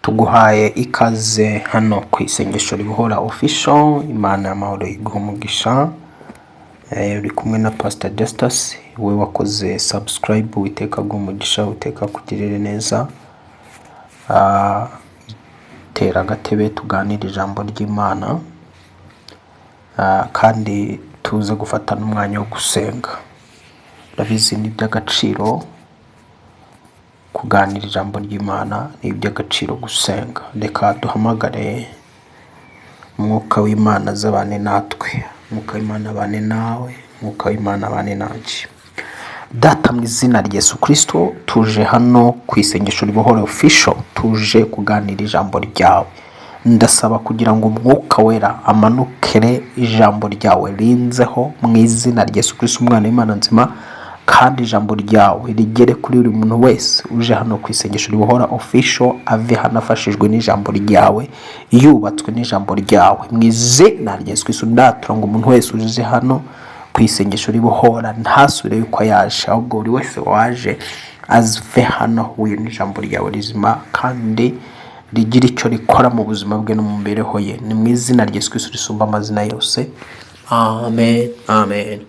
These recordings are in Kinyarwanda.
tuguhaye ikaze hano ku isengesho ribohora official. Imana y'amahoro iguha umugisha. Uri kumwe na Pastor Justus, we wakoze subscribe, witeka umugisha, witeka kugirire neza. Tera agatebe tuganira ijambo ry'Imana, kandi tuze gufata n'umwanya wo gusenga. Urabizi ni iby'agaciro kuganira ijambo ry'Imana, ni iby'agaciro gusenga. Reka duhamagare Umwuka w'Imana azabane natwe, Umwuka w'Imana abane nawe, Umwuka w'Imana abane nanjye. Data, mu izina rya Yesu Kristo, tuje hano ku isengesho ribohora official, tuje kuganira ijambo ryawe. Ndasaba kugira ngo Umwuka wera amanukere ijambo ryawe rinzeho mu izina rya Yesu Kristo, umwana w'Imana nzima, kandi ijambo ryawe rigere kuri buri muntu wese uje hano ku isengesho ribohora official, ave hano afashijwe n'ijambo ryawe, yubatswe n'ijambo ryawe mu izina rya Yesu Kristo. Ndatura ngo umuntu wese uje hano ku isengesho ribohora ntasubire yuko yaje, ahubwo buri wese waje azve hano huye n'ijambo ryawe rizima kandi rigira icyo rikora mu buzima bwe no mu mibereho ye. Ni mu izina rya Yesu Kristo risumba amazina yose, amen, amen.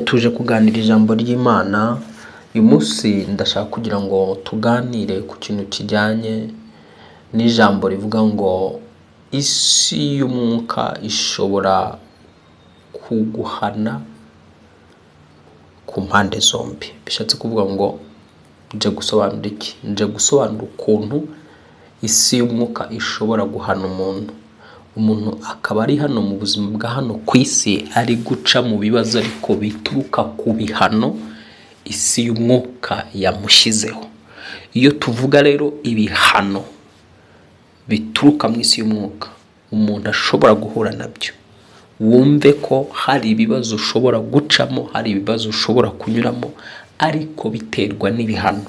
Tuje kuganira ijambo ry'Imana. Uyu munsi ndashaka kugira ngo tuganire ku kintu kijyanye n'ijambo rivuga ngo isi y'umwuka ishobora kuguhana ku mpande zombi. Bishatse kuvuga ngo nje gusobanura iki? Nje gusobanura ukuntu isi y'umwuka ishobora guhana umuntu akaba ari hano mu buzima bwa hano ku isi ari guca mu bibazo ariko bituruka ku bihano isi y'umwuka yamushyizeho. Iyo tuvuga rero ibihano bituruka mu isi y'umwuka umuntu ashobora guhura nabyo, wumve ko hari ibibazo ushobora gucamo, hari ibibazo ushobora kunyuramo, ariko biterwa n'ibihano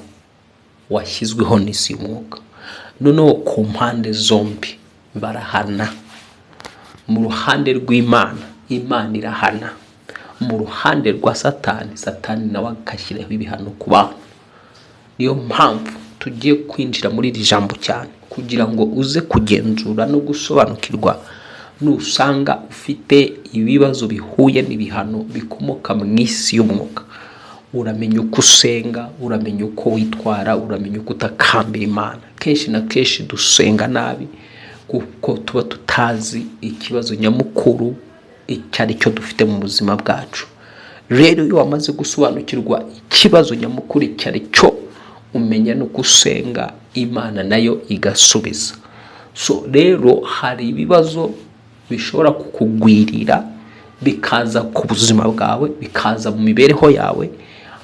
washyizweho n'isi y'umwuka. Noneho ku mpande zombi barahana. Mu ruhande rw'Imana, Imana irahana. Mu ruhande rwa Satani, Satani nawe agashyiraho ibihano ku bantu. Niyo mpamvu tugiye kwinjira muri iri jambo cyane kugira ngo uze kugenzura no gusobanukirwa. Nusanga ufite ibibazo bihuye n'ibihano bikomoka mu isi y'umwuka, uramenya uko usenga, uramenya uko witwara, uramenya uko utakambira Imana. Kenshi na kenshi dusenga nabi kuko tuba tutazi ikibazo nyamukuru icyo ari cyo dufite mu buzima bwacu. Rero iyo wamaze gusobanukirwa ikibazo nyamukuru icyo ari cyo, umenya no gusenga, Imana nayo igasubiza. So rero hari ibibazo bishobora kukugwirira bikaza ku buzima bwawe, bikaza mu mibereho yawe.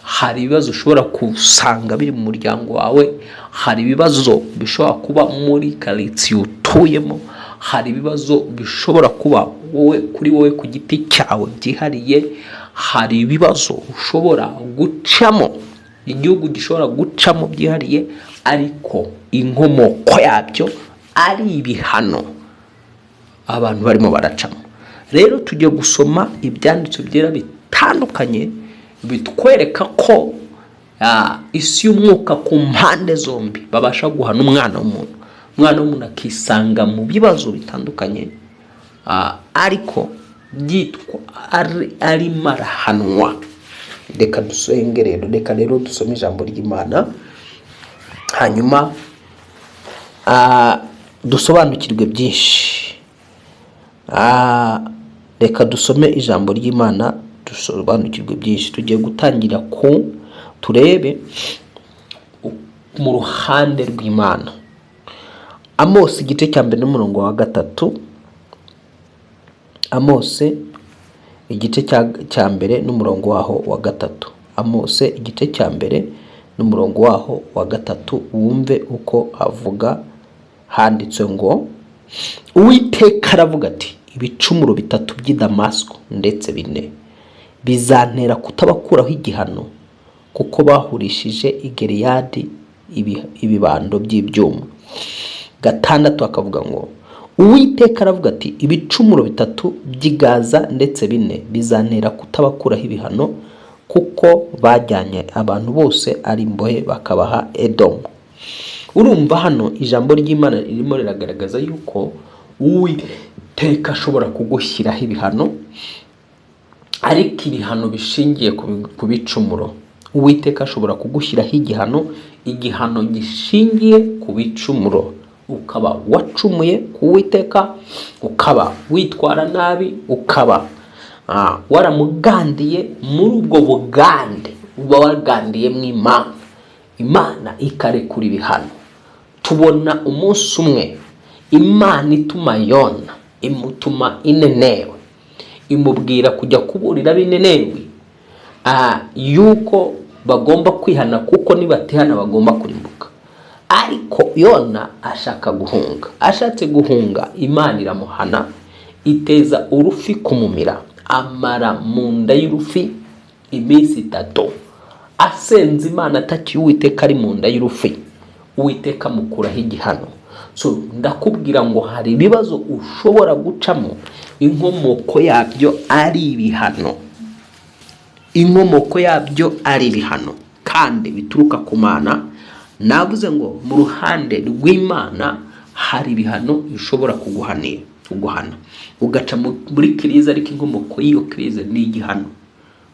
Hari ibibazo ushobora kusanga biri mu muryango wawe, hari ibibazo bishobora kuba muri karitsiye utuyemo, hari ibibazo bishobora kuba kuri wowe ku giti cyawe byihariye, hari ibibazo ushobora gucamo, igihugu gishobora gucamo byihariye, ariko inkomoko yabyo ari ibihano abantu barimo baracamo. Rero tugiye gusoma ibyanditswe byera bitandukanye bitwereka ko isi y'umwuka ku mpande zombi babasha guhana umwana w'umuntu. Umwana w'umuntu akisanga mu bibazo bitandukanye, ariko byitwa ari marahanwa. Reka dusenge rero, reka rero dusome ijambo ry'Imana, hanyuma dusobanukirwe byinshi. Reka dusome ijambo ry'Imana dusobanukirwe byinshi. Tugiye gutangira turebe mu ruhande rw'Imana. Amose igice cya mbere n'umurongo wa 3. Amose igice cya mbere n'umurongo waho wa 3. Amose igice cya mbere n'umurongo waho wa 3. Wumve uko avuga. Handitse ngo Uwiteka aravuga ati, ibicumuro 3 by'i Damasiko ndetse 4 bizantera kutabakuraho igihano, kuko bahurishije i Gileyadi ibibando by'ibyuma. 6 akavuga ngo Uwiteka aravuga ati, ibicumuro 3 by'i Gaza ndetse 4 bizantera kutabakuraho ibihano, kuko bajyanye abantu bose ari imbohe bakabaha Edomu. urumva hano ijambo ry'Imana ririmo riragaragaza yuko Uwiteka ashobora kugushyiraho ibihano, ariko ibihano bishingiye ku bicumuro. Uwiteka ashobora kugushyiraho igihano gishingiye ku bicumuro, ukaba wacumuye ku Uwiteka, ukaba witwara nabi, ukaba waramugandiye. muri ubwo bugande uba wagandiye mu Imana ikarekura ibihano. Tubona umunsi umwe Imana ituma Yona, imutuma i Ninewe, imubwira kujya kuburira ab'i Ninewe yuko bagomba kwihana, kuko nibatihana bagomba kurimbuka. Ariko Yona ashaka guhunga. Ashatse guhunga, Imana iramuhana, iteza urufi kumumira, amara mu nda y'urufi iminsi 3 asenze Imana atakiye Uwiteka ari mu nda y'urufi. Uwiteka mukuraho igihano. So ndakubwira ngo hari ibibazo ushobora gucamo, inkomoko yabyo ari ibihano. Inkomoko yabyo ari ibihano kandi bituruka ku Mana. Navuze ngo mu ruhande rw'Imana hari ibihano bishobora kuguhana ugaca muri krize, ariko inkomoko y'iyo krize ni igihano.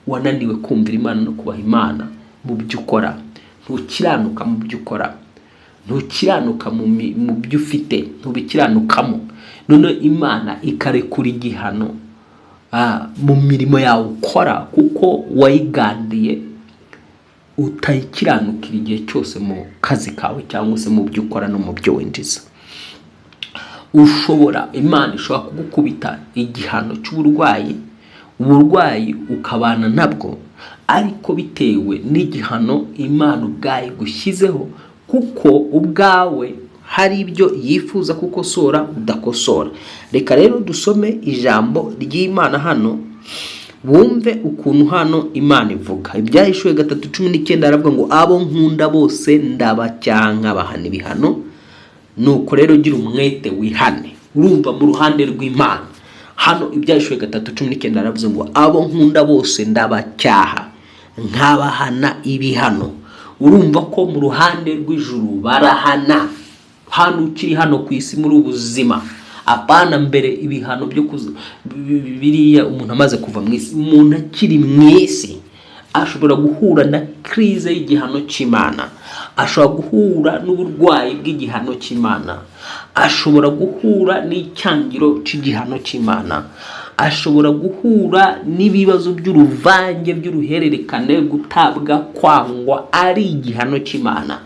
Wananiwe kumvira Imana no kubaha Imana mu byo ukora, ntukiranuka mu byo ukora, ntukiranuka mu byo ufite, ntubikiranukamo. None Imana ikarekura igihano mu mirimo yawe ukora, kuko wayigandiye utayikiranukira igihe cyose mu kazi kawe cyangwa se mu byo ukora no mu byo winjiza. Imana ishobora kugukubita igihano cy'uburwayi, uburwayi ukabana nabwo, ariko bitewe n'igihano Imana ubwayo gushyizeho, kuko ubwawe hari ibyo yifuza gukosora udakosora. Reka rero dusome ijambo ry'Imana hano, bumve ukuntu hano Imana ivuga. Ibyahishuwe 3:19 aravuga ngo abo nkunda bose ndabacyanka bahana ibihano, nuko rero gira umwete wihane. Urumva mu ruhande rw'Imana hano Ibyahishuwe 3:19 aravuze ngo abo nkunda bose ndabacyaha nkabahana ibihano. Urumva ko mu ruhande rw'ijuru barahana. Hano ukiri hano ku isi muri ubuzima, apana mbere ibihano byo biriya umuntu amaze kuva mu isi. Umuntu akiri mu isi ashobora guhura na krize y'igihano cy'Imana, ashobora guhura n'uburwayi bw'igihano cy'Imana, ashobora guhura n'icyangiro cy'igihano cy'Imana, ashobora guhura n'ibibazo by'uruvange by'uruhererekane, gutabwa, kwangwa ari igihano cy'Imana,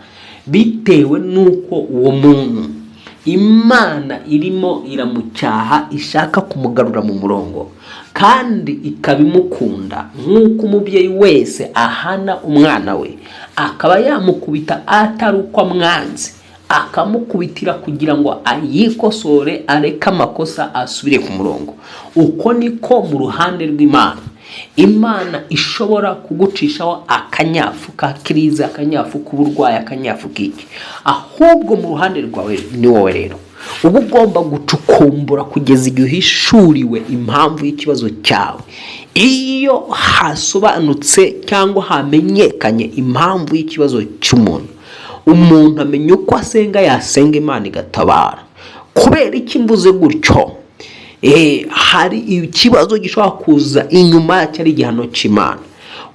bitewe nuko uwo muntu Imana irimo iramucyaha, ishaka kumugarura mu murongo, kandi ikabimukunda. Nk'uko umubyeyi wese ahana umwana we, akaba yamukubita atari uko amwanze, akamukubitira kugira ngo ayikosore, areke amakosa asubire ku murongo. Uko niko mu ruhande rw'Imana, Imana ishobora kugucishaho akanyafu ka krize, akanyafu k'uburwayi, akanyafu k'iki. Ahubwo mu ruhande rwawe ni wowe rero uba ugomba gucukumbura kugeza igihe uhishuriwe impamvu y'ikibazo cyawe. Iyo hasobanutse cyangwa hamenyekanye impamvu y'ikibazo cy'umuntu, umuntu amenya uko asenga, yasenga Imana igatabara. Kubera iki mvuze gutyo? Hari ikibazo gishobora kuza inyuma cyari igihano cy'Imana,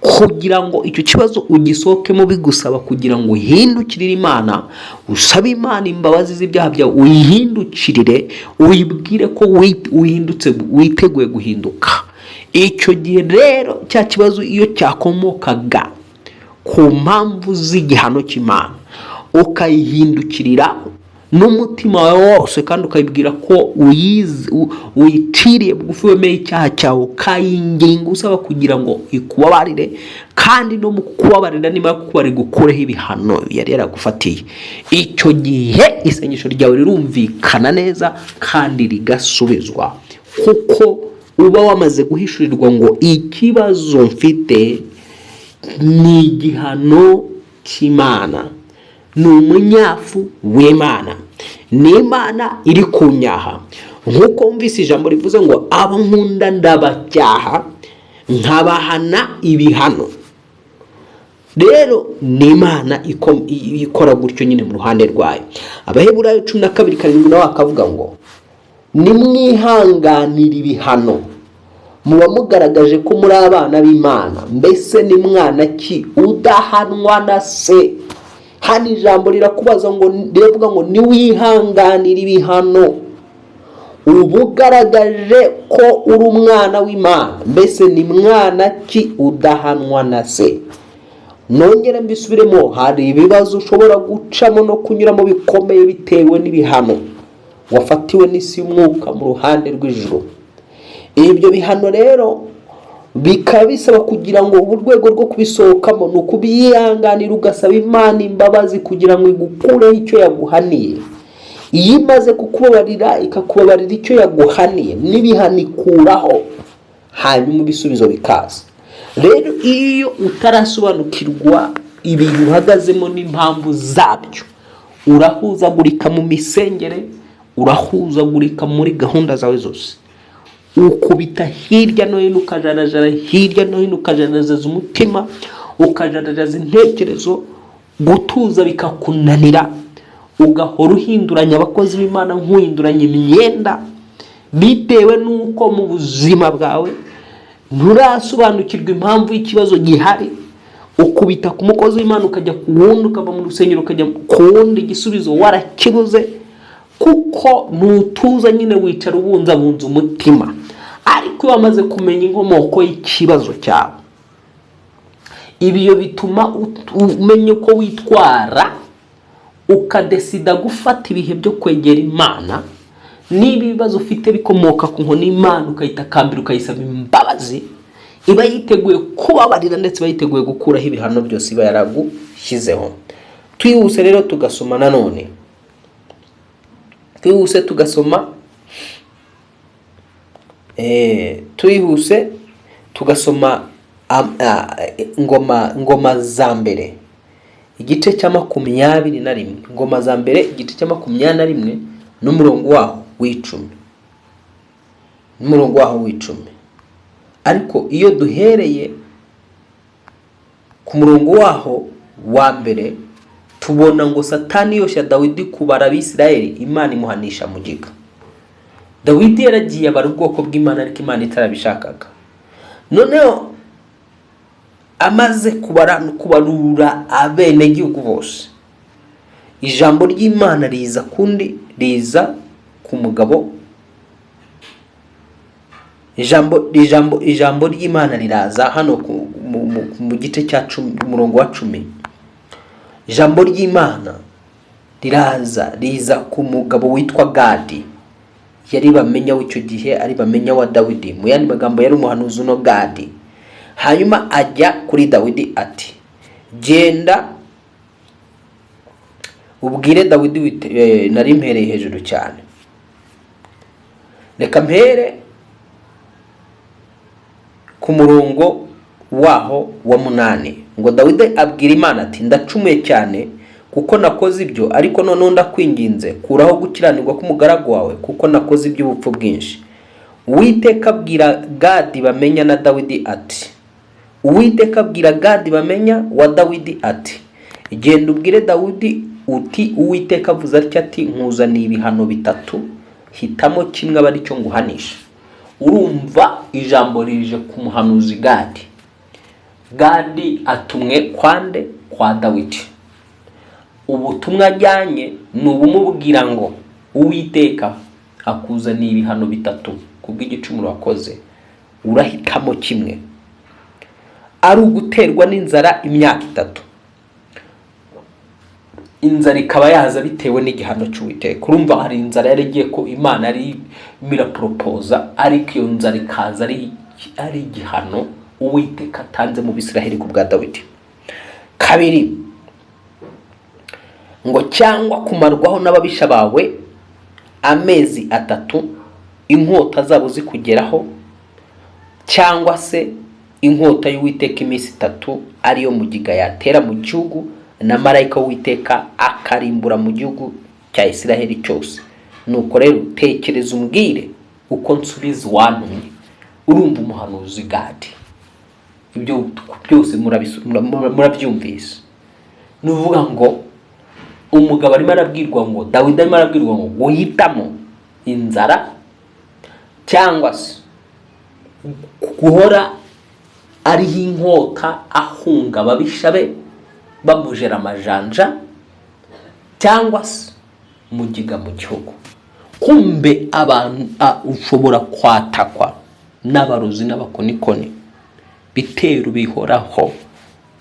kugira ngo icyo kibazo ugisohokemo bigusaba kugira ngo uhindukirire Imana, usabe Imana imbabazi z'ibyaha byawe, uyihindukirire, uyibwire ko uhindutse, witeguye guhinduka. Icyo gihe rero cya kibazo iyo cyakomokaga ku mpamvu z'igihano cy'Imana, ukayihindukirira n'umutima wawe wose, kandi ukayibwira ko uyitiriye bugufi, wemeye icyaha cyawe, ukayinginga usaba kugira ngo ikubabarire, kandi no mu kubabarira niba kukubarira gukureho ibihano yari yaragufatiye. Icyo gihe isengesho ryawe rirumvikana neza kandi rigasubizwa, kuko uba wamaze guhishurirwa ngo ikibazo mfite ni igihano cy'Imana, ni umunyafu w'Imana, ni Imana iri kunyaha. Nk'uko mvise ijambo rivuze ngo abo nkunda ndabacyaha nkabahana ibihano. rero ni Imana ikora gutyo nyine mu ruhande rwayo. Abaheburayo 12:7 nawe akavuga ngo nimwihanganira ibihano, muba mugaragaje ko muri abana b'Imana. Mbese ni mwana ki udahanwa na se? Hano ijambo rirakubaza ngo, rivuga ngo niwihanganira ibihano, uba ugaragaje ko uri umwana w'Imana. Mbese ni mwana ki udahanwa na se? Nongere mbisubiremo, hari ibibazo ushobora gucamo no kunyuramo bikomeye bitewe n'ibihano wafatiwe n'isi y'umwuka mu ruhande rw'ijuru. Ibyo bihano rero bikaba bisaba kugira ngo urwego rwo kubisohokamo ni ukubihanganira, ugasaba Imana imbabazi kugira ngo igukureho icyo yaguhaniye. Iyo imaze kukubabarira ikakubabarira icyo yaguhaniye, n'ibihano ikuraho, hanyuma ibisubizo bikaza. Rero iyo utarasobanukirwa ibintu uhagazemo n'impamvu zabyo, urahuzagurika mu misengere, urahuzagurika muri gahunda zawe zose, ukubita hirya no hino, ukajarajara hirya no hino, ukajarajaraza umutima, ukajarajaraza intekerezo, gutuza bikakunanira, ugahora uhinduranya abakozi b'Imana nk'uhinduranya imyenda, bitewe n'uko mu buzima bwawe nturasobanukirwa impamvu y'ikibazo gihari. Ukubita ku mukozi w'Imana ukajya ku wundi, ukava mu rusengero ukajya ku wundi, igisubizo warakibuze, kuko ntutuza nyine, wicara ubunzabunza umutima. Ariko iyo wamaze kumenya inkomoko y'ikibazo cyawe, ibyo bituma umenya uko witwara, ukadesida gufata ibihe byo kwegera Imana. Niba ibibazo ufite bikomoka ku nkoni y'Imana, ukayitakambira, ukayisaba imbabazi, iba yiteguye kubabarira ndetse iba yiteguye gukuraho ibihano byose iba yaragushyizeho. Twihuse rero tugasoma nanone, twihuse tugasoma Ingoma za mbere igice cya 21. Ingoma za mbere igice cya 21 n'umurongo waho w'icumi. Ariko iyo duhereye ku murongo waho wa mbere, tubona ngo Satani yoshya Dawidi kubara Abisirayeli, Imana imuhanisha mugiga. Dawidi yaragiye abara ubwoko bw'Imana, ariko Imana itarabishakaga. Noneho amaze kubarura abenegihugu bose, ijambo ry'Imana riza ku mugabo. Ijambo ry'Imana riraza hano mu gice cya 10 umurongo wa 10. Ijambo ry'Imana riza ku mugabo witwa Gadi, yari bamenya w'icyo gihe, ari bamenya wa Dawidi. Mu yandi magambo yari umuhanuzi no Gadi. Hanyuma ajya kuri Dawidi ati, genda ubwire Dawidi, nari mpereye hejuru cyane, reka mpere ku murongo waho wa 8. Ngo Dawidi abwira Imana ati, ndacumuye cyane kuko nakoze ibyo, ariko none ndakwinginze kuraho gukiranirwa k'umugaragu wawe, kuko nakoze iby'ubupfu bwinshi. Uwiteka abwira Gadi bamenya na Dawidi ati, Uwiteka abwira Gadi bamenya wa Dawidi ati, genda ubwire Dawidi uti, Uwiteka avuze atya ati, nkuzaniye ibihano 3, hitamo kimwe aba ari cyo nguhanisha. Urumva ijambo rije ku muhanuzi Gadi. Gadi atumwe kwande? Kwa Dawidi. Ubutumwa ajyanye ni ubumubwira ngo Uwiteka akuzaniye ibihano 3 kubw'igicumuro wakoze, urahitamo kimwe. Ari uguterwa n'inzara imyaka 3, inzara ikaba yaza bitewe n'igihano cy'Uwiteka. Urumva hari inzara yaragiye ko Imana ari mirapropoza, ariko iyo nzara ikaza ari igihano Uwiteka atanze mu Bisiraheli ku bwa Dawidi. 2, ngo cyangwa kumarwaho n'ababisha bawe amezi 3, inkota zabo zikugeraho, cyangwa se inkota y'Uwiteka iminsi 3, ariyo mugiga yatera mu gihugu, na marayika w'Uwiteka akarimbura mu gihugu cya Isiraheli cyose. Nuko rero tekereza umbwire uko nsubiza wantumye. Urumva umuhanuzi Gadi. ibyo byose murabyumvise. Nuvuga ngo umugabo arimo arabwirwa ngo Dawidi arimo arabwirwa ngo guhitamo inzara cyangwa se guhora ariho inkota ahunga ababisha be bamujera amajanja cyangwa se mugiga mu gihugu. Kumbe abantu ushobora kwatakwa n'abarozi n'abakonikoni, bitero bihoraho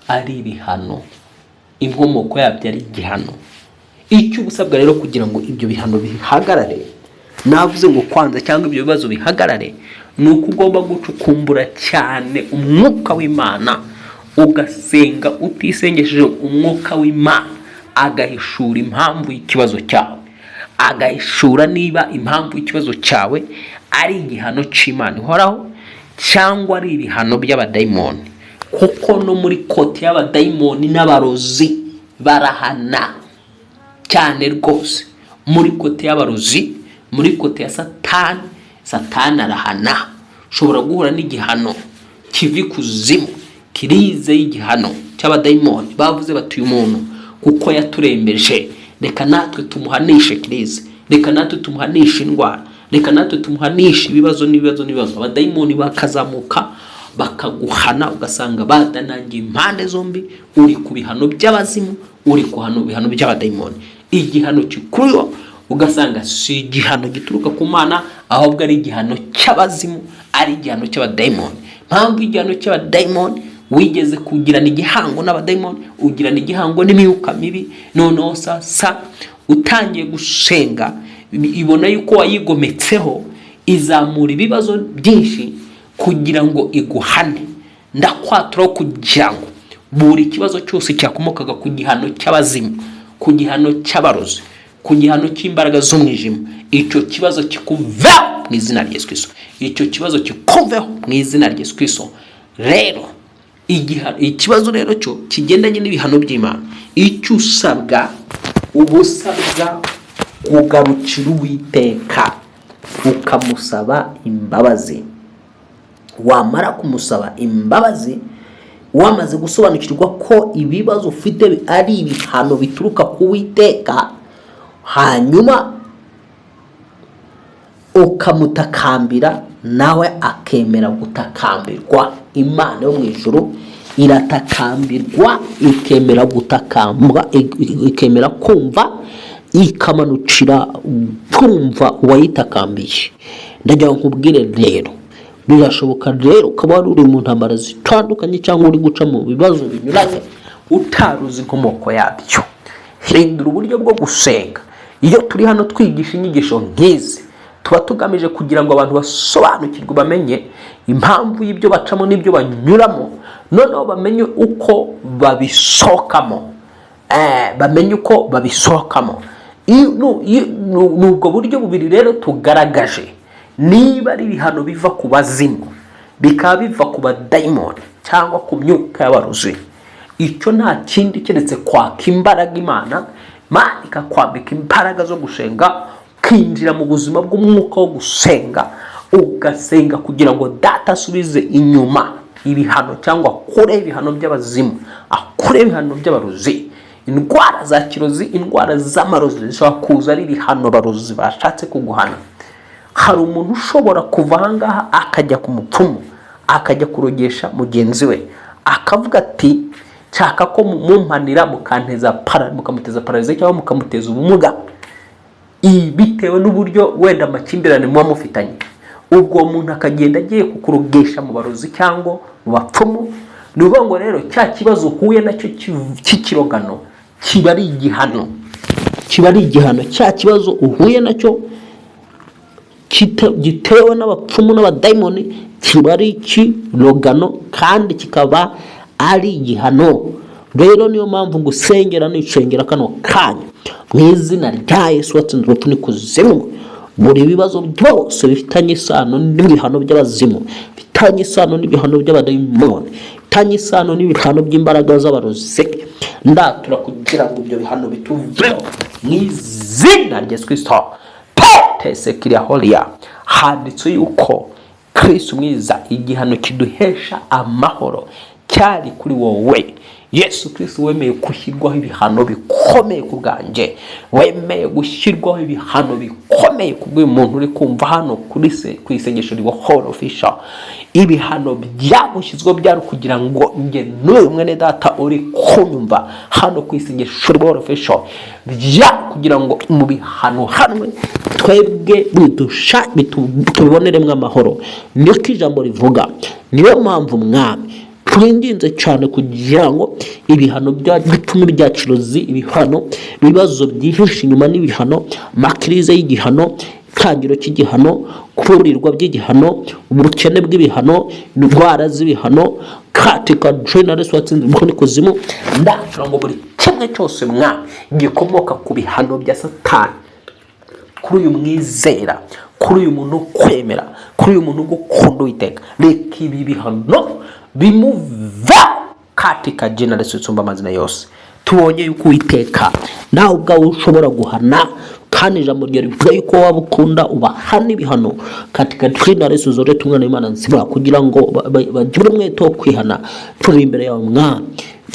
ari ibihano, inkomoko yabyo ari igihano. Icyo ubusabwa rero kugira ngo ibyo bihano bihagarare, navuze ngo kwanza cyangwa ibyo bibazo bihagarare, nuko ugomba gucukumbura cyane umwuka w'Imana, ugasenga utisengesheje umwuka w'Imana, agahishura impamvu y'ikibazo cyawe, agahishura niba impamvu y'ikibazo cyawe ari igihano cy'Imana ihoraho cyangwa ari ibihano by'abadayimoni. Kuko no muri kote y'abadayimoni n'abarozi barahana cyane rwose. Muri kote y'abarozi, muri kote ya Satani arahana. Ushobora guhura n'igihano kivi kuzimu, kirize y'igihano cy'abadayimoni. Bavuze bati uyu muntu kuko yaturembeje, reka natwe tumuhanishe kirize, reka natwe tumuhanishe indwara, reka natwe tumuhanishe ibibazo. Abadayimoni bakazamuka bakaguhana, ugasanga badanangiye impande zombi. Uri ku bihano by'abazimu, uri ku bihano by'abadayimoni. Igihano kikuriho ugasanga si igihano gituruka ku Mana, ahubwo ari igihano cy'abazimu, ari igihano cy'abadayimoni. Mpamvu igihano cy'abadayimoni, wigeze kugirana igihango n'abadayimoni, ugirana igihango n'imyuka mibi, noneho sasa utangiye gusenga, ibona yuko wayigometseho, izamura ibibazo byinshi kugira ngo iguhane. Ndakwatura kugira ngo buri kibazo cyose cyakomokaga ku gihano cy'abazimu, ku gihano cy'abarozi, ku gihano cy'imbaraga z'umwijima, icyo kibazo kikuveho mu izina rya Yesu Kristo. Icyo kibazo kikuveho mu izina rya Yesu Kristo. Rero ikibazo rero cyo kigendanye n'ibihano by'Imana, icyo usabwa, ubusabwa kugarukira Uwiteka ukamusaba imbabazi. Wamara kumusaba imbabazi, wamaze gusobanukirwa ko ibibazo ufite ari ibihano bituruka ku Uwiteka, hanyuma ukamutakambira, nawe akemera gutakambirwa. Imana yo mu ijuru iratakambirwa, ikemera gutakambwa, ikemera kumva, ikamanukira kumva uwayitakambiye. Ndagira ngo nkubwire rero, birashoboka rero ukaba uri mu ntambara zitandukanye cyangwa uri guca mu bibazo binyuranye utaruzi inkomoko yabyo. Hindura uburyo bwo gusenga. Iyo turi hano twigisha inyigisho nk'izi, tuba tugamije kugira ngo abantu basobanukirwe, bamenye impamvu y'ibyo bacamo n'ibyo banyuramo, noneho bamenye uko babisohokamo. Nubwo buryo bubiri rero tugaragaje. Niba ari ibihano biva ku bazimu, bikaba biva ku badayimoni cyangwa ku myuka y'abarozi, icyo nta kindi keretse kwaka imbaraga Imana. Imana ikakwambika imbaraga zo gusenga, kwinjira mu buzima bw'umwuka wo gusenga, ugasenga kugira ngo Data asubize inyuma ibihano cyangwa akure ibihano by'abazimu, akure ibihano by'abarozi. Indwara za kirozi, indwara z'amarozi zishobora kuza ari ibihano abarozi bashatse kuguhana. Hari umuntu ushobora kuva ahangaha akajya ku mupfumu, akajya kurogesha mugenzi we, akavuga ati nshaka ko mumpanira mukamuteza paralize cyangwa mukamuteza ubumuga, bitewe n'uburyo wenda amakimbirane muba mufitanye. Ubwo muntu akagenda agiye kukurogesha mu barozi cyangwa mu bapfumu. Ni ukuvuga ngo rero cya kibazo uhuye nacyo cy'ikirogano kiba ari igihano. Cya kibazo uhuye nacyo gitewe n'abapfumu n'abadayimoni kiba ari ikirogano, kandi kikaba ari igihano. Rero niyo mpamvu ngusengera n'icengera kano kanya mu izina rya Yesu watsinze urupfu n'ikuzimu. Buri bibazo byose bifitanye isano n'ibihano by'abazimu, bifitanye isano n'ibihano by'abadayimoni, bifitanye isano n'ibihano by'imbaraga z'abarozi, ndatura kugira ngo ibyo bihano bituveho mu izina rya Yesu Kristo. Tesekiriya holiya, handitse yuko Kristo mwiza, igihano kiduhesha amahoro cyari kuri wowe. Yesu Kristo wemeye gushyirwaho ibihano bikomeye ku bwanjye, wemeye gushyirwaho ibihano bikomeye ku bw'uyu muntu uri kumva hano ku isengesho ribohora official. Ibihano byagushyizweho byari kugira ngo nge n'uyu mwene data uri kunyumva hano ku isengesho ribohora official, kugira ngo mu bihano hanwe twebwe tubiboneremo amahoro. Niko ijambo rivuga. Niyo mpamvu mwami twinginze cyane kugira ngo ibihano bituma byacirozi, ibihano, ibibazo byihishe inyuma n'ibihano, makirize y'igihano, itangiro cy'igihano, kuburirwa by'igihano, ubukene bw'ibihano, indwara z'ibihano, katika generous watsinze umukono kuzimu, ndatura ngo buri kimwe cyose gikomoka ku bihano bya Satani kuri uyu mwizera, kuri uyu muntu kwemera, kuri uyu muntu gukunda Uwiteka, reka ibi bihano bimuva katika jina Yesu tsumba amazina yose. Tubonye yuko Uwiteka nawe ubwawe ushobora guhana, kandi ijambo rye rivuga yuko waba ukunda ubahana ibihano katika jina Yesu zore tumwana Imana nzima, kugira ngo bagire umwete wo kwihana. Turi imbere yawe mwami,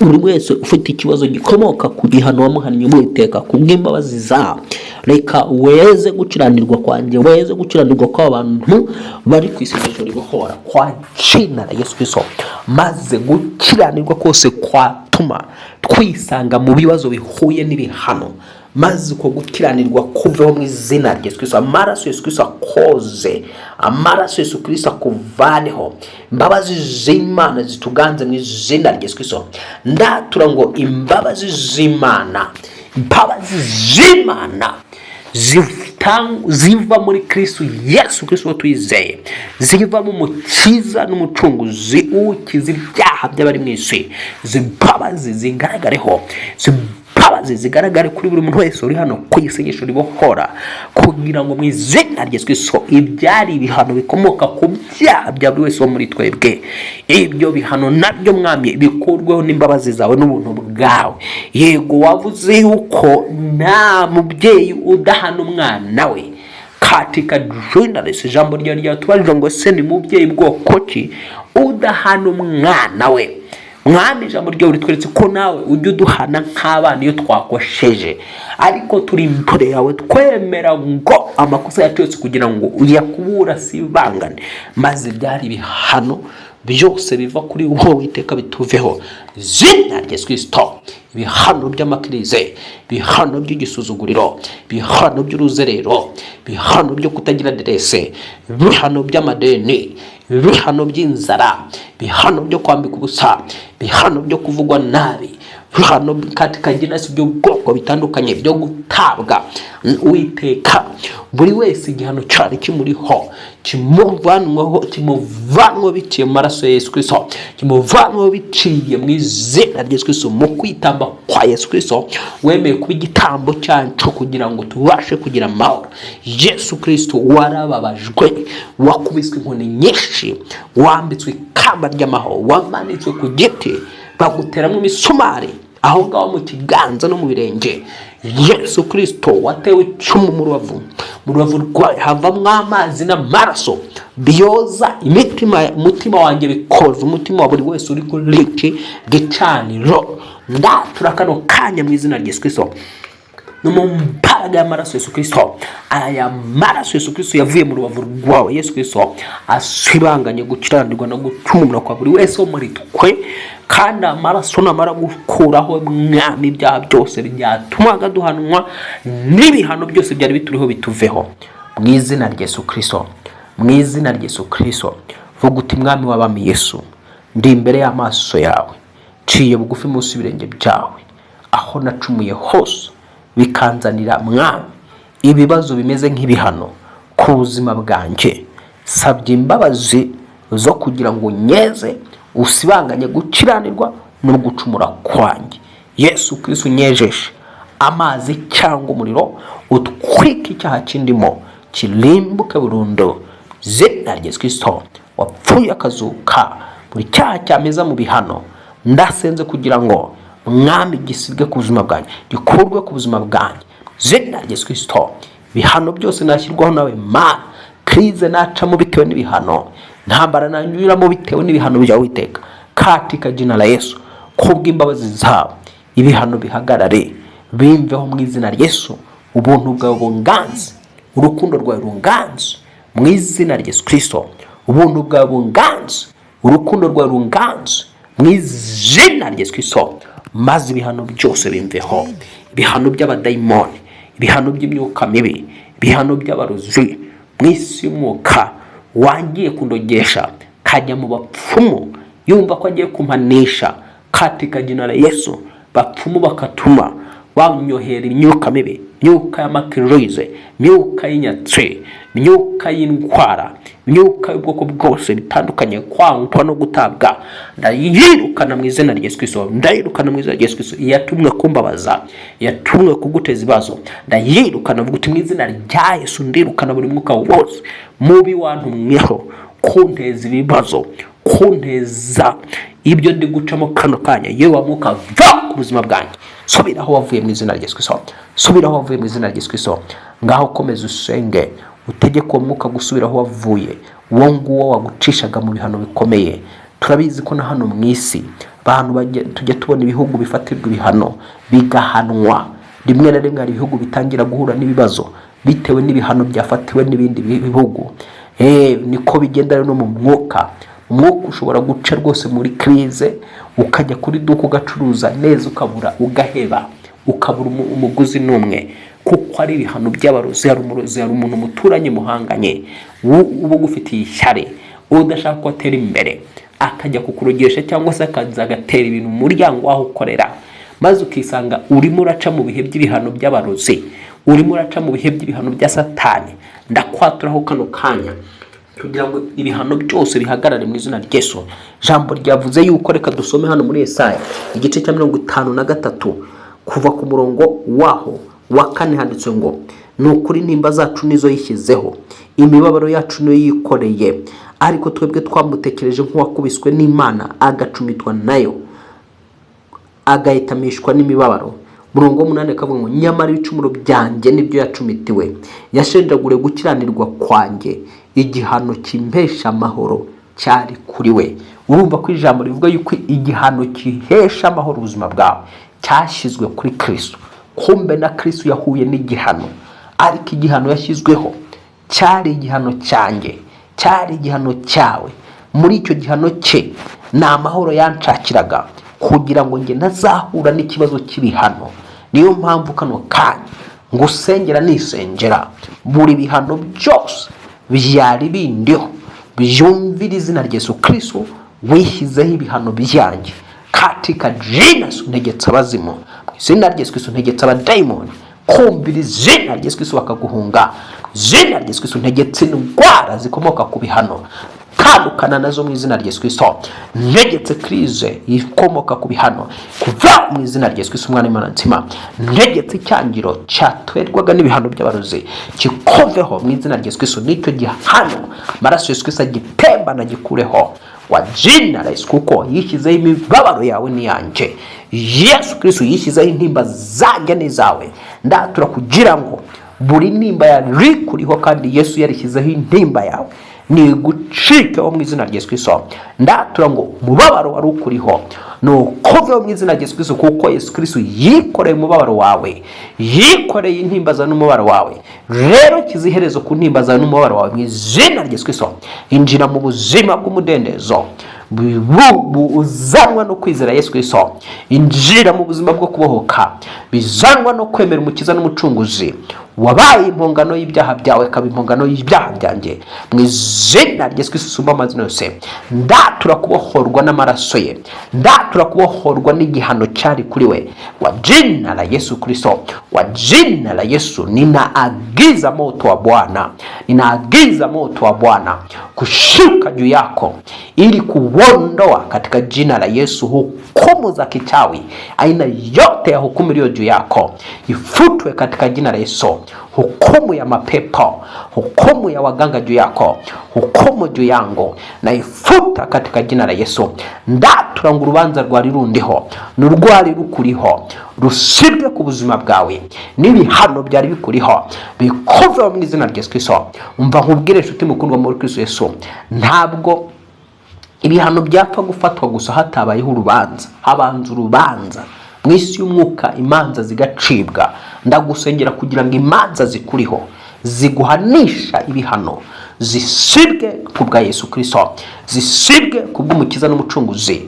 buri wese ufite ikibazo gikomoka ku gihano wamuhannye Uwiteka kubw'imbabazi zawe, reka weze gukiranirwa kwanjye, weze gukiranirwa kw'abantu bari ku isengesho ribohora kwa jina la Yesu Kristo, maze gukiranirwa kose kwatuma twisanga mu bibazo bihuye n'ibihano, maze uko gukiranirwa kuveho mu izina rya Yesu Kristo. Amaraso Yesu Kristo akoze, amaraso Yesu Kristo akuvaneho, imbabazi z'Imana zituganze mu izina rya Yesu Kristo. Ndatura ngo imbabazi z'Imana ziva muri Kristo Yesu Kristo tuyizeye, ziva mu mukiza n'umucunguzi ukiza ibyaha by'abari mu isi. Zimbabazi zingaragareho, zimbabazi zigaragare kuri buri muntu wese uri hano ku isengesho ribohora, kugira ngo mu izina rya Yesu Kristo ibyari ibihano bikomoka ku byaha bya buri wese wo muri twebwe, ibyo bihano nabyo mwami bikurweho n'imbabazi zawe n'ubuntu bwawe. Yego wavuze yuko nta mubyeyi udahana umwana we katika jina Yesu. Ijambo ryawe tubarira ngo se ni mubyeyi bwoko ki udahana umwana we? Mwami ijambo ryawe ritweretse ko nawe ujya uduhana nk'abana iyo twakosheje, ariko turi imbere yawe twemera ngo amakosa yacu yose kugira ngo uyakubura sibangane, maze byari ibihano byose biva kuri wowe Uwiteka bituveho zina rya Yesu Kristo. Ibihano by'amakirize, ibihano by'igisuzuguriro, ibihano by'uruzerero, ibihano byo kutagira aderese, ibihano by'amadeni, ibihano by'inzara, ibihano byo kwambika ubusa, ibihano byo kuvugwa nabi, ibihano katika jina Yesu by'ubwoko bitandukanye byo gutabwa Uwiteka. Buri wese igihano cyari kimuriho kimuvanwaho biciye mu maraso ya Yesu Kristo, kimuvanwaho biciye mu izina rya Yesu Kristo, mu kwitamba kwa Yesu Kristo wemeye kuba igitambo cyacu kugira ngo tubashe kugira amahoro. Yesu Kristo warababajwe, wakubiswe inkoni nyinshi, wambitswe ikamba ry'amahoro, wamanitswe ku giti baguteramo imisumari aho ngaho mu kiganza no mu birenge. Yesu Kristo watewe icumu mu rubavu rwawe havamo amazi n'amaraso byoza umutima wanjye bikoza umutima wa buri wese uri kuri iki gicaniro. Ndatura kano kanya mu izina rya Yesu Kristo, no mu mbaraga y'amaraso Yesu Kristo, aya maraso Yesu Kristo yavuye mu rubavu rwawe Yesu Kristo asibanganye gukiranirwa no gucumura kwa buri wese wo muri twe, kandi amaraso namara gukuraho mwami ibyaha byose byatumaga duhanwa n'ibihano byose byari bituriho bituveho mu izina rya Yesu Kristo, mu izina rya Yesu Kristo. Vuga uti mwami w'abami Yesu, ndi imbere y'amaso yawe, ciye bugufi munsi y'ibirenge byawe, aho nacumuye hose bikanzanira mwami ibibazo bimeze nk'ibihano ku buzima bwanjye. Sabye imbabazi zo kugira ngo nyeze usibanganye gukiranirwa no gucumura kwanjye. Yesu Kristo unyejeshe amazi cyangwa umuriro utwike icyaha kindimo kirimbuke burundu zina rya Yesu Kristo wapfuye akazuka. Buri cyaha cyameza mu bihano ndasenze kugira ngo mwami gisibwe ku buzima bwanjye, gikurwe ku buzima bwanjye zina rya Yesu Kristo. Bihano byose nashyirwaho nawe Mana, krize nacamo bitewe n'ibihano ntambara nanyuramo bitewe n'ibihano bya Uwiteka katika jina la Yesu. Kubw'imbabazi zawe ibihano bihagarare bimveho mu izina rya Yesu. Ubuntu bwawe bunganze, urukundo rwawe runganze mu izina rya Yesu Kristo. Ubuntu bwawe bunganze, urukundo rwawe runganze mu izina rya Yesu Kristo. Maze ibihano byose bimveho, ibihano by'abadayimoni, ibihano by'imyuka mibi, ibihano by'abarozi mu isi y'umwuka wangiye kundogesha kajya mu bapfumu yumva ko agiye kumpanisha katika jina la Yesu. Bapfumu bakatuma wanyohera imyuka mibi, myuka y'amakirize, myuka y'inyatsi, myuka y'indwara, myuka y'ubwoko bwose bitandukanye, kwangwa no gutabwa, ndayirukana mu izina rya Yesu Kristo. Ndayirukana mu izina rya Yesu Kristo. Yatumwe kumbabaza, yatumwe kuguteza ibibazo, ndayirukana vuga uti mu izina rya Yesu. Ndirukana buri mwuka wose mubi wantumweho kunteza ibibazo, kunteza ibyo ndi gucamo kano kanya. Yewe mwuka va ku buzima bwanjye, subira aho wavuye mu izina rya Yesu Kristo. Subira aho wavuye mu izina rya Yesu Kristo. Ngaho komeza usenge, utegeke uwo mwuka gusubira aho wavuye, uwo nguwo wagucishaga mu bihano bikomeye. Turabizi ko na hano mu isi abantu tujya tubona ibihugu bifatirwa ibihano bigahanwa. Rimwe na rimwe hari ibihugu bitangira guhura n'ibibazo bitewe n'ibihano byafatiwe n'ibindi bihugu. Niko bigenda no mu mwuka. Umwuka ushobora guca rwose muri krize, ukajya kuri duka ugacuruza neza ukabura, ugaheba, ukabura umuguzi n'umwe, kuko ari ibihano by'abarozi. Hari umurozi, hari umuntu muturanye muhanganye uba gufitiye ishyari, udashaka ko atera imbere, akajya kukurogesha cyangwa se akaza agatera ibintu mu muryango waho ukorera, maze ukisanga urimo uraca mu bihe by'ibihano by'abarozi, urimo uraca mu bihe by'ibihano bya Satani. Ndakwaturaho kano kanya kugira ngo ibihano byose bihagarare mu izina rya Yesu. Jambo ryavuze yuko, reka dusome hano muri Yesaya igice cya 53 kuva ku murongo waho wa 4 handitse ngo, nukuri nimba zacu nizo yishyizeho, imibabaro yacu niyo yikoreye, ariko twebwe twamutekereje nk'uwakubiswe n'Imana, agacumitwa nayo, agahitamishwa n'imibabaro. Murongo 8 kavuga ngo, nyamara ibicumuro byanjye nibyo yacumitiwe, yashenjagure gukiranirwa kwanjye, igihano kimpesha amahoro cyari kuri we. Urumva ko ijambo rivuga yuko igihano kihesha amahoro ubuzima bwawe cyashyizwe kuri Kristo. Kumbe na Kristo yahuye n'igihano, ariko igihano yashyizweho cyari igihano cyanjye, cyari igihano cyawe. Muri icyo gihano cye ni amahoro yanshakiraga kugira ngo nge ntazahura n'ikibazo cy'ibihano. Niyo mpamvu kano kanya ngo usengera nisengera buri bihano byose byari bindiho byumvira izina rya Yesu Kristo, wishyizeho ibihano byanjye katika jina ntegetse abazimu, izina rya Yesu Kristo ntegetse abadayimoni kumvira izina rya Yesu Kristo bakaguhunga, izina rya Yesu Kristo ntegetse indwara zikomoka ku bihano tandukana nazo mu izina rya Yesu Kristo. Ntegetse krize ikomoka ku bihano kuva mu izina rya Yesu Kristo umwana w'Imana nzima. Ntegetse icyangiro cyatwerwaga n'ibihano by'abarozi kikoveho mu izina rya Yesu Kristo. Nicyo gihano maraso Yesu Kristo gitemba na gikureho wa jina la Yesu, kuko yishyizeho imibabaro yawe n'iyanjye. Yesu Kristo yishyizeho intimba zanjye n'izawe. Ndatura kugira ngo buri nimba yari kuriho kandi Yesu yarishyizeho intimba yawe ni gucikeho mu izina rya Yesu Kristo. Ndatura ngo mubabaro wari ukuriho nukoveho mu izina rya Yesu Kristo, kuko Yesu Kristo yikoreye umubabaro wawe, yikoreye intimba zawe n'umubabaro wawe. Rero kiziherezo ku ntimba zawe n'umubabaro wawe mu izina rya Yesu Kristo. Injira mu buzima bw'umudendezo uzanwa no kwizera Yesu Kristo. Injira mu buzima bwo kubohoka bizanwa no kwemera umukiza n'umucunguzi wabaye impongano y'ibyaha byawe, kaba impongano y'ibyaha byanjye mu izina rya Yesu Kristo usumba amazina yose. Ndatura kubohorwa n'amaraso ye, ndatura kubohorwa n'igihano cyari kuri we wa jina la Yesu Kristo, wa jina la Yesu. Ninaagiza moto wa Bwana, ninaagiza moto wa Bwana kushuka juu yako ili kuondoa katika jina la Yesu hukumu za kichawi. Aina yote ya hukumu iliyo juu yako ifutwe katika jina la Yesu. Hukumu ya mapepo, hukumu ya waganga juu yako, hukumu juu yangu na ifuta katika jina la Yesu. Ndatu ndatura ngo urubanza rwari rundiho n'urwari rukuriho rusibwe ku buzima bwawe, n'ibihano byari bikuriho bikuveho mu izina rya Yesu Kristo. Umva nkubwire inshuti mukundwa muri Kristo Yesu, ntabwo ibihano byapfa gufatwa gusa hatabayeho urubanza. Habanza urubanza mu isi y'umwuka, imanza zigacibwa. Ndagusengera kugira ngo imanza zikuriho ziguhanisha ibihano zisibwe ku bwa Yesu Kristo, zisibwe ku bw'umukiza n'umucunguzi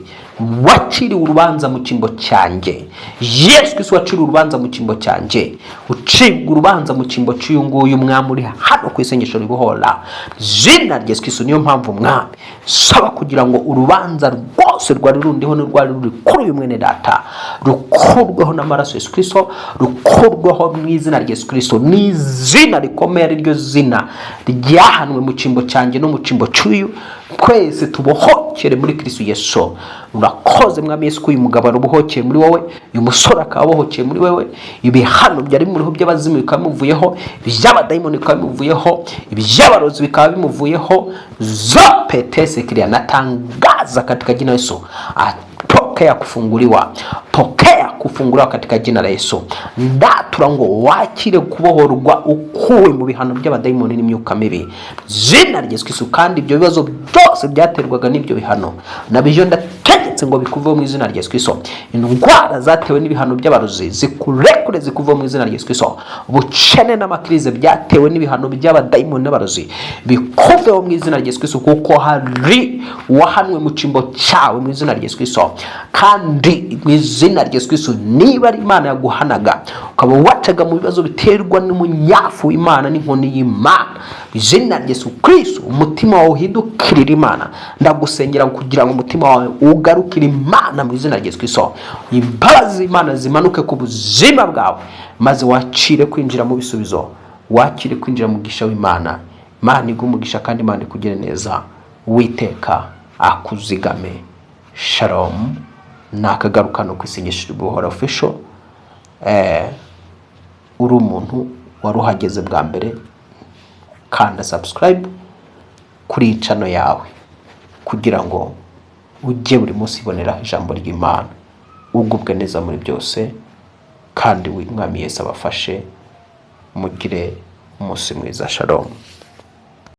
waciriwe urubanza mu cyimbo cyanjye. Yesu Kristo waciriwe urubanza mu cyimbo cyanjye, ucibwa urubanza mu cyimbo cy'uyu nguyu mwami uri hano ku isengesho ribohora izina rya Yesu Kristo. Niyo mpamvu mwami saba kugira ngo urubanza rwose rwari rundiho n'urwari ruri kuri uyu mwene data rukurweho n'amaraso Yesu Kristo, rukurweho mu izina rya Yesu Kristo. Ni izina rikomeye, ari ryo zina ryahanwe mu cyimbo cyanjye no mu cyimbo cy'uyu. Twese tubohokere muri Kristo Yesu. Urakoze mwami Yesu ko uyu mugabo arubohokeye muri wowe, uyu musore akaba abohokeye muri wewe. Ibihano byari muriho by'abazimu bikaba bimuvuyeho, iby'abadayimoni bikaba bimuvuyeho, iby'abarozi bikaba bimuvuyeho. Zote sikiria natangaza katika jina la Yesu, pokea kufunguliwa, pokea kufunguliwa katika jina la Yesu. Ndatura ngo wakire kubohorwa ukuwe mu bihano by'abadayimoni n'imyuka mibi zina rya Yesu Kristo. Kandi ibyo bibazo byose byaterwaga n'ibyo bihano nabyo ndategetse ngo bikuveho mu izina rya Yesu Kristo. Indwara zatewe n'ibihano by'abarozi zikurekure, zikuveho mu izina rya Yesu Kristo. Ubukene n'amakrize byatewe n'ibihano by'abadayimoni n'abarozi bikuveho mu izina rya Yesu Kristo, kuko hari wahanwe mu cyimbo cyawe mu izina rya Yesu Kristo. Kandi mu izina rya Yesu Kristo, niba ari Imana yaguhanaga ukaba wacaga mu bibazo biterwa n'umunyafu w'Imana n'inkoni y'Imana, izina rya Yesu Kristo umutima wawe uhindukirira Imana. Ndagusengera kugira ngo umutima wawe ugarukire Imana mu izina rya Yesu Kristo. Imbabazi Imana zimanuke ku buzima bwawe, maze wakire kwinjira mu bisubizo, wakire kwinjira mu gisha w'Imana. Imana igumugisha kandi Imana ikugire neza. Uwiteka akuzigame. Shalom. Nakagarukano ku isengesho ry'ubuhora official. Uri umuntu waruhageze bwa mbere, kanda subscribe kuri channel yawe kugira ngo ujye buri munsi ibonera ijambo ry'Imana. Ugubwe neza muri byose, kandi Umwami Yesu abafashe. Mugire umunsi mwiza. Shalom.